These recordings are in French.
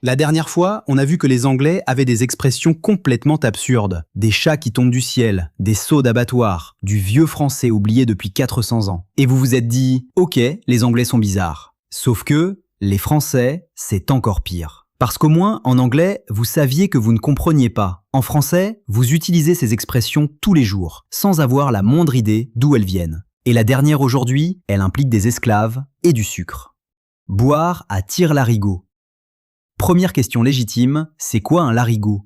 La dernière fois, on a vu que les Anglais avaient des expressions complètement absurdes. Des chats qui tombent du ciel, des seaux d'abattoir, du vieux français oublié depuis 400 ans. Et vous vous êtes dit, ok, les Anglais sont bizarres. Sauf que, les Français, c'est encore pire. Parce qu'au moins, en anglais, vous saviez que vous ne compreniez pas. En français, vous utilisez ces expressions tous les jours, sans avoir la moindre idée d'où elles viennent. Et la dernière aujourd'hui, elle implique des esclaves et du sucre. Boire à tire-larigot. Première question légitime, c'est quoi un larigot?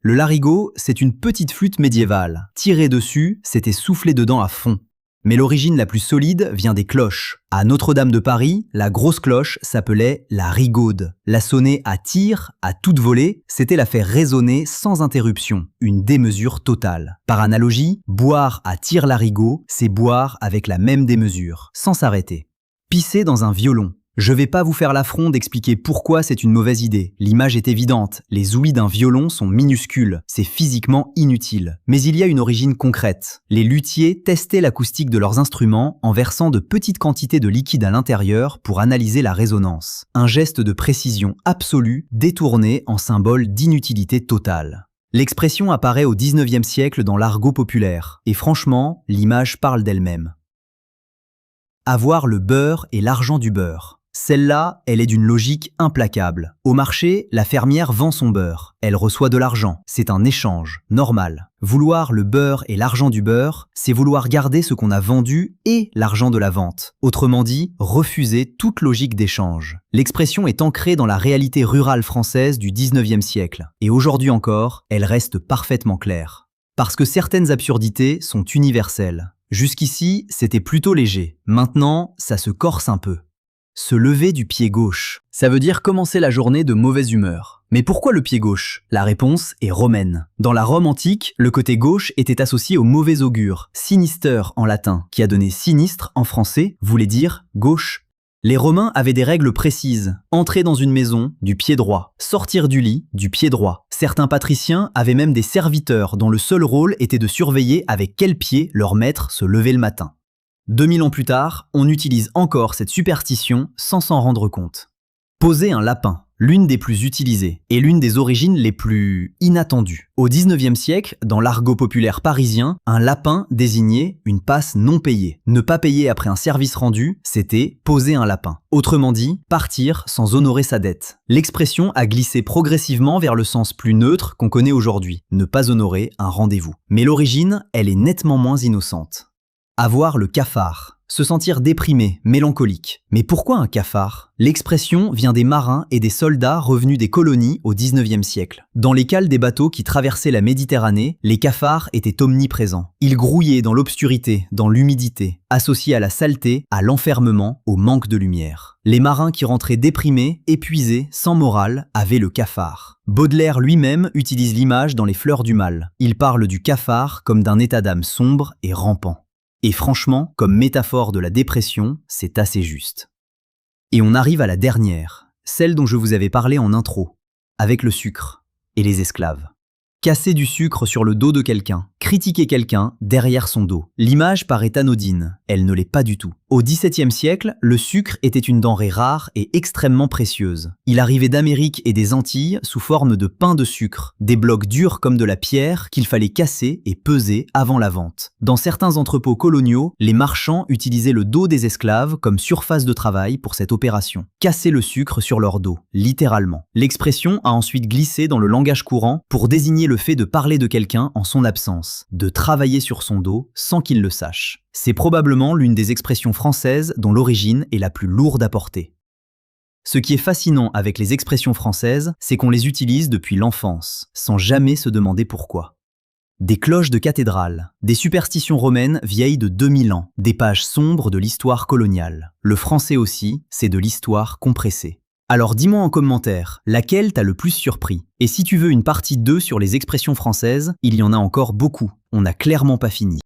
Le larigot, c'est une petite flûte médiévale. Tirer dessus, c'était souffler dedans à fond. Mais l'origine la plus solide vient des cloches. À Notre-Dame de Paris, la grosse cloche s'appelait la rigaude. La sonner à tire, à toute volée, c'était la faire résonner sans interruption, une démesure totale. Par analogie, boire à tire-larigot, c'est boire avec la même démesure, sans s'arrêter. Pisser dans un violon. Je vais pas vous faire l'affront d'expliquer pourquoi c'est une mauvaise idée. L'image est évidente. Les ouïes d'un violon sont minuscules. C'est physiquement inutile. Mais il y a une origine concrète. Les luthiers testaient l'acoustique de leurs instruments en versant de petites quantités de liquide à l'intérieur pour analyser la résonance. Un geste de précision absolue détourné en symbole d'inutilité totale. L'expression apparaît au 19e siècle dans l'argot populaire. Et franchement, l'image parle d'elle-même. Avoir le beurre et l'argent du beurre. Celle-là, elle est d'une logique implacable. Au marché, la fermière vend son beurre. Elle reçoit de l'argent. C'est un échange, normal. Vouloir le beurre et l'argent du beurre, c'est vouloir garder ce qu'on a vendu et l'argent de la vente. Autrement dit, refuser toute logique d'échange. L'expression est ancrée dans la réalité rurale française du 19e siècle. Et aujourd'hui encore, elle reste parfaitement claire. Parce que certaines absurdités sont universelles. Jusqu'ici, c'était plutôt léger. Maintenant, ça se corse un peu. Se lever du pied gauche. Ça veut dire commencer la journée de mauvaise humeur. Mais pourquoi le pied gauche? La réponse est romaine. Dans la Rome antique, le côté gauche était associé au mauvais augure, sinister en latin, qui a donné sinistre en français, voulait dire gauche. Les Romains avaient des règles précises. Entrer dans une maison, du pied droit. Sortir du lit, du pied droit. Certains patriciens avaient même des serviteurs dont le seul rôle était de surveiller avec quel pied leur maître se levait le matin. 2000 ans plus tard, on utilise encore cette superstition sans s'en rendre compte. Poser un lapin, l'une des plus utilisées et l'une des origines les plus inattendues. Au 19e siècle, dans l'argot populaire parisien, un lapin désignait une passe non payée. Ne pas payer après un service rendu, c'était poser un lapin. Autrement dit, partir sans honorer sa dette. L'expression a glissé progressivement vers le sens plus neutre qu'on connaît aujourd'hui, ne pas honorer un rendez-vous. Mais l'origine, elle est nettement moins innocente. Avoir le cafard. Se sentir déprimé, mélancolique. Mais pourquoi un cafard? L'expression vient des marins et des soldats revenus des colonies au 19e siècle. Dans les cales des bateaux qui traversaient la Méditerranée, les cafards étaient omniprésents. Ils grouillaient dans l'obscurité, dans l'humidité, associés à la saleté, à l'enfermement, au manque de lumière. Les marins qui rentraient déprimés, épuisés, sans morale, avaient le cafard. Baudelaire lui-même utilise l'image dans Les Fleurs du Mal. Il parle du cafard comme d'un état d'âme sombre et rampant. Et franchement, comme métaphore de la dépression, c'est assez juste. Et on arrive à la dernière, celle dont je vous avais parlé en intro, avec le sucre et les esclaves. Casser du sucre sur le dos de quelqu'un, critiquer quelqu'un derrière son dos. L'image paraît anodine, elle ne l'est pas du tout. Au XVIIe siècle, le sucre était une denrée rare et extrêmement précieuse. Il arrivait d'Amérique et des Antilles sous forme de pain de sucre, des blocs durs comme de la pierre qu'il fallait casser et peser avant la vente. Dans certains entrepôts coloniaux, les marchands utilisaient le dos des esclaves comme surface de travail pour cette opération. Casser le sucre sur leur dos, littéralement. L'expression a ensuite glissé dans le langage courant pour désigner le fait de parler de quelqu'un en son absence, de travailler sur son dos sans qu'il le sache. C'est probablement l'une des expressions françaises dont l'origine est la plus lourde à porter. Ce qui est fascinant avec les expressions françaises, c'est qu'on les utilise depuis l'enfance, sans jamais se demander pourquoi. Des cloches de cathédrale, des superstitions romaines vieilles de 2000 ans, des pages sombres de l'histoire coloniale. Le français aussi, c'est de l'histoire compressée. Alors dis-moi en commentaire, laquelle t'a le plus surpris? Et si tu veux une partie 2 sur les expressions françaises, il y en a encore beaucoup, on n'a clairement pas fini.